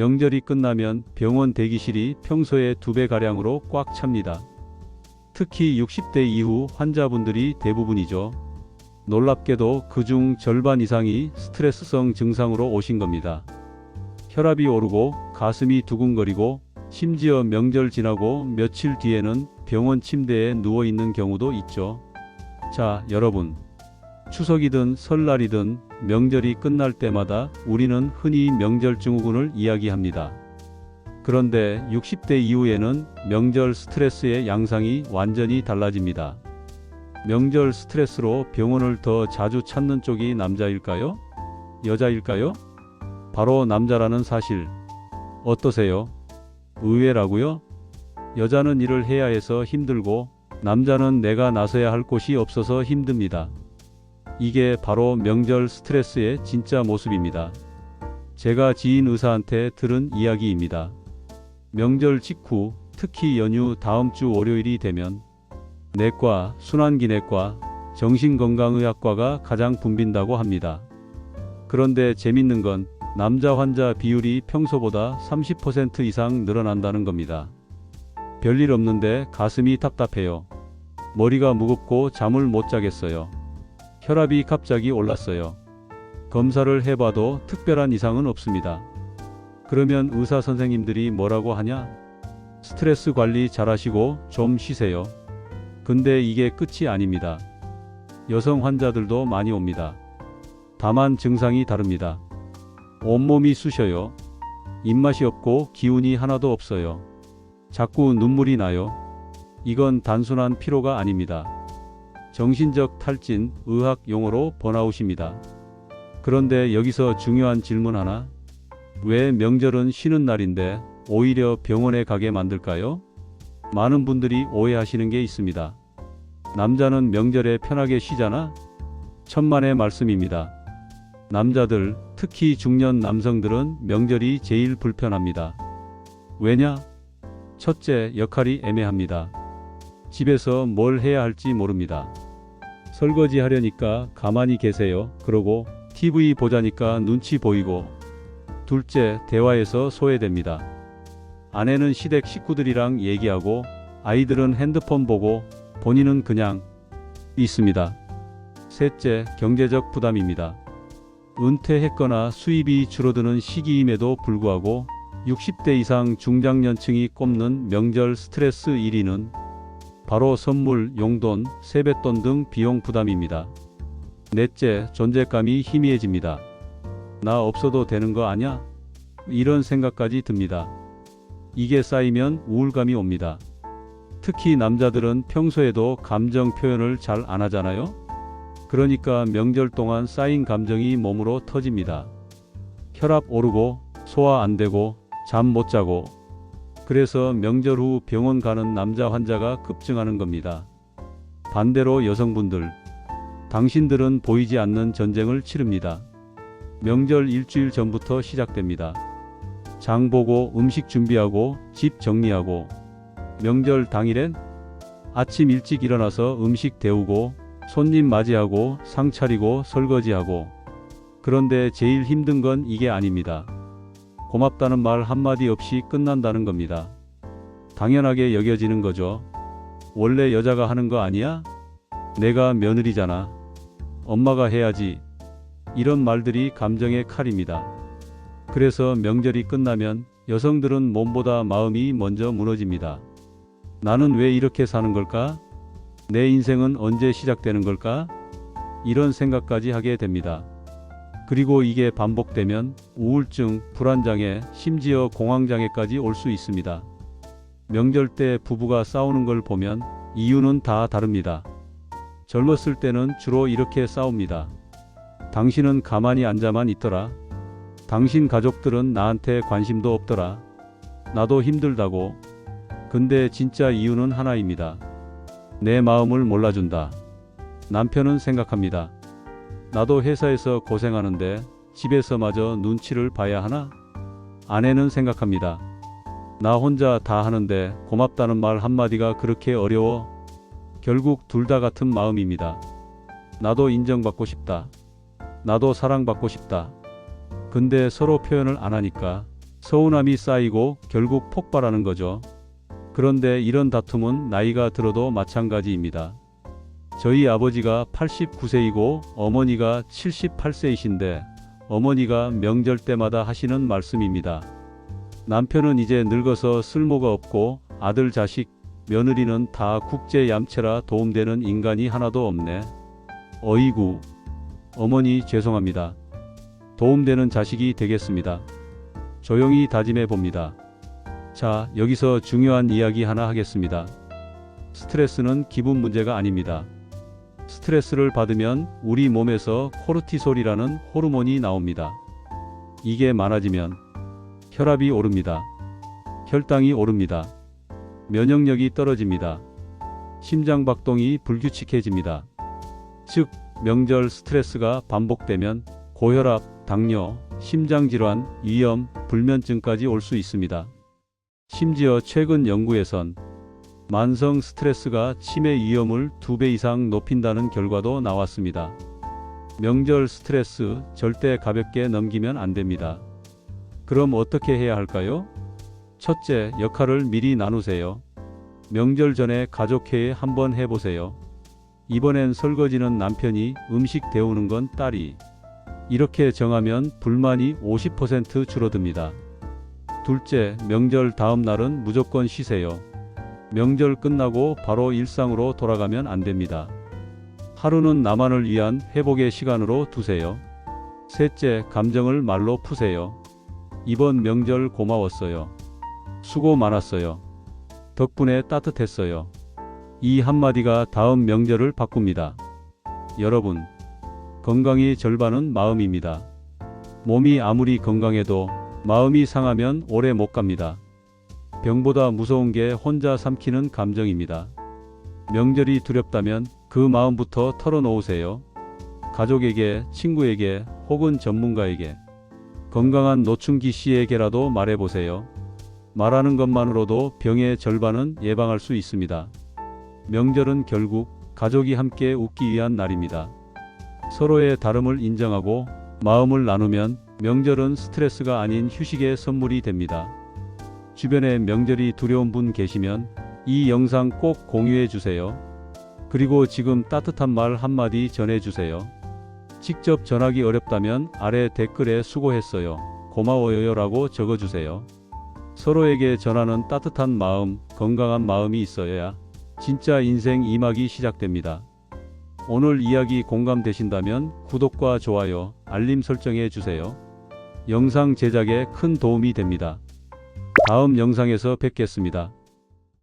명절이 끝나면 병원 대기실이 평소의 2배가량으로 꽉 찹니다. 특히 60대 이후 환자분들이 대부분이죠. 놀랍게도 그중 절반 이상이 스트레스성 증상으로 오신 겁니다. 혈압이 오르고 가슴이 두근거리고 심지어 명절 지나고 며칠 뒤에는 병원 침대에 누워있는 경우도 있죠. 자, 여러분. 추석이든 설날이든 명절이 끝날 때마다 우리는 흔히 명절 증후군을 이야기합니다. 그런데 60대 이후에는 명절 스트레스의 양상이 완전히 달라집니다. 명절 스트레스로 병원을 더 자주 찾는 쪽이 남자일까요? 여자일까요? 바로 남자라는 사실. 어떠세요? 의외라고요? 여자는 일을 해야 해서 힘들고 남자는 내가 나서야 할 곳이 없어서 힘듭니다. 이게 바로 명절 스트레스의 진짜 모습입니다. 제가 지인 의사한테 들은 이야기입니다. 명절 직후, 특히 연휴 다음 주 월요일이 되면 내과, 순환기내과, 정신건강의학과가 가장 붐빈다고 합니다. 그런데 재밌는 건 남자 환자 비율이 평소보다 30% 이상 늘어난다는 겁니다. 별일 없는데 가슴이 답답해요. 머리가 무겁고 잠을 못 자겠어요. 혈압이 갑자기 올랐어요. 검사를 해봐도 특별한 이상은 없습니다. 그러면 의사 선생님들이 뭐라고 하냐? 스트레스 관리 잘하시고 좀 쉬세요. 근데 이게 끝이 아닙니다. 여성 환자들도 많이 옵니다. 다만 증상이 다릅니다. 온몸이 쑤셔요. 입맛이 없고 기운이 하나도 없어요. 자꾸 눈물이 나요. 이건 단순한 피로가 아닙니다. 정신적 탈진, 의학 용어로 번아웃입니다. 그런데 여기서 중요한 질문 하나. 왜 명절은 쉬는 날인데 오히려 병원에 가게 만들까요? 많은 분들이 오해하시는 게 있습니다. 남자는 명절에 편하게 쉬잖아? 천만의 말씀입니다. 남자들, 특히 중년 남성들은 명절이 제일 불편합니다. 왜냐? 첫째, 역할이 애매합니다. 집에서 뭘 해야 할지 모릅니다. 설거지 하려니까 가만히 계세요. 그러고 TV 보자니까 눈치 보이고. 둘째, 대화에서 소외됩니다. 아내는 시댁 식구들이랑 얘기하고 아이들은 핸드폰 보고 본인은 그냥 있습니다. 셋째, 경제적 부담입니다. 은퇴했거나 수입이 줄어드는 시기임에도 불구하고 60대 이상 중장년층이 꼽는 명절 스트레스 1위는 바로 선물, 용돈, 세뱃돈 등 비용 부담입니다. 넷째, 존재감이 희미해집니다. 나 없어도 되는 거 아냐? 이런 생각까지 듭니다. 이게 쌓이면 우울감이 옵니다. 특히 남자들은 평소에도 감정 표현을 잘 안 하잖아요? 그러니까 명절 동안 쌓인 감정이 몸으로 터집니다. 혈압 오르고 소화 안 되고 잠 못 자고. 그래서 명절 후 병원 가는 남자 환자가 급증하는 겁니다. 반대로 여성분들, 당신들은 보이지 않는 전쟁을 치릅니다. 명절 일주일 전부터 시작됩니다. 장 보고 음식 준비하고 집 정리하고. 명절 당일엔 아침 일찍 일어나서 음식 데우고 손님 맞이하고 상 차리고 설거지하고. 그런데 제일 힘든 건 이게 아닙니다. 고맙다는 말 한마디 없이 끝난다는 겁니다. 당연하게 여겨지는 거죠. 원래 여자가 하는 거 아니야? 내가 며느리잖아. 엄마가 해야지. 이런 말들이 감정의 칼입니다. 그래서 명절이 끝나면 여성들은 몸보다 마음이 먼저 무너집니다. 나는 왜 이렇게 사는 걸까? 내 인생은 언제 시작되는 걸까? 이런 생각까지 하게 됩니다. 그리고 이게 반복되면 우울증, 불안장애, 심지어 공황장애까지 올 수 있습니다. 명절 때 부부가 싸우는 걸 보면 이유는 다 다릅니다. 젊었을 때는 주로 이렇게 싸웁니다. 당신은 가만히 앉아만 있더라. 당신 가족들은 나한테 관심도 없더라. 나도 힘들다고. 근데 진짜 이유는 하나입니다. 내 마음을 몰라준다. 남편은 생각합니다. 나도 회사에서 고생하는데 집에서마저 눈치를 봐야 하나? 아내는 생각합니다. 나 혼자 다 하는데 고맙다는 말 한마디가 그렇게 어려워? 결국 둘 다 같은 마음입니다. 나도 인정받고 싶다. 나도 사랑받고 싶다. 근데 서로 표현을 안 하니까 서운함이 쌓이고 결국 폭발하는 거죠. 그런데 이런 다툼은 나이가 들어도 마찬가지입니다. 저희 아버지가 89세이고 어머니가 78세이신데 어머니가 명절 때마다 하시는 말씀입니다. 남편은 이제 늙어서 쓸모가 없고 아들 자식 며느리는 다 국제 얌체라 도움되는 인간이 하나도 없네. 어이구. 어머니 죄송합니다. 도움되는 자식이 되겠습니다. 조용히 다짐해 봅니다. 자, 여기서 중요한 이야기 하나 하겠습니다. 스트레스는 기분 문제가 아닙니다. 스트레스를 받으면 우리 몸에서 코르티솔이라는 호르몬이 나옵니다. 이게 많아지면 혈압이 오릅니다. 혈당이 오릅니다. 면역력이 떨어집니다. 심장박동이 불규칙해집니다. 즉, 명절 스트레스가 반복되면 고혈압, 당뇨, 심장질환, 위염, 불면증까지 올 수 있습니다. 심지어 최근 연구에선 만성 스트레스가 치매 위험을 2배 이상 높인다는 결과도 나왔습니다. 명절 스트레스 절대 가볍게 넘기면 안 됩니다. 그럼 어떻게 해야 할까요? 첫째, 역할을 미리 나누세요. 명절 전에 가족회의 한번 해보세요. 이번엔 설거지는 남편이, 음식 데우는 건 딸이. 이렇게 정하면 불만이 50% 줄어듭니다. 둘째, 명절 다음 날은 무조건 쉬세요. 명절 끝나고 바로 일상으로 돌아가면 안 됩니다. 하루는 나만을 위한 회복의 시간으로 두세요. 셋째, 감정을 말로 푸세요. 이번 명절 고마웠어요. 수고 많았어요. 덕분에 따뜻했어요. 이 한마디가 다음 명절을 바꿉니다. 여러분, 건강의 절반은 마음입니다. 몸이 아무리 건강해도 마음이 상하면 오래 못 갑니다. 병보다 무서운 게 혼자 삼키는 감정입니다. 명절이 두렵다면 그 마음부터 털어놓으세요. 가족에게, 친구에게, 혹은 전문가에게. 건강한 노충기 씨에게라도 말해보세요. 말하는 것만으로도 병의 절반은 예방할 수 있습니다. 명절은 결국 가족이 함께 웃기 위한 날입니다. 서로의 다름을 인정하고 마음을 나누면 명절은 스트레스가 아닌 휴식의 선물이 됩니다. 주변에 명절이 두려운 분 계시면 이 영상 꼭 공유해 주세요. 그리고 지금 따뜻한 말 한마디 전해주세요. 직접 전하기 어렵다면 아래 댓글에 수고했어요, 고마워요 라고 적어주세요. 서로에게 전하는 따뜻한 마음, 건강한 마음이 있어야 진짜 인생 2막이 시작됩니다. 오늘 이야기 공감되신다면 구독과 좋아요, 알림 설정해 주세요. 영상 제작에 큰 도움이 됩니다. 다음 영상에서 뵙겠습니다.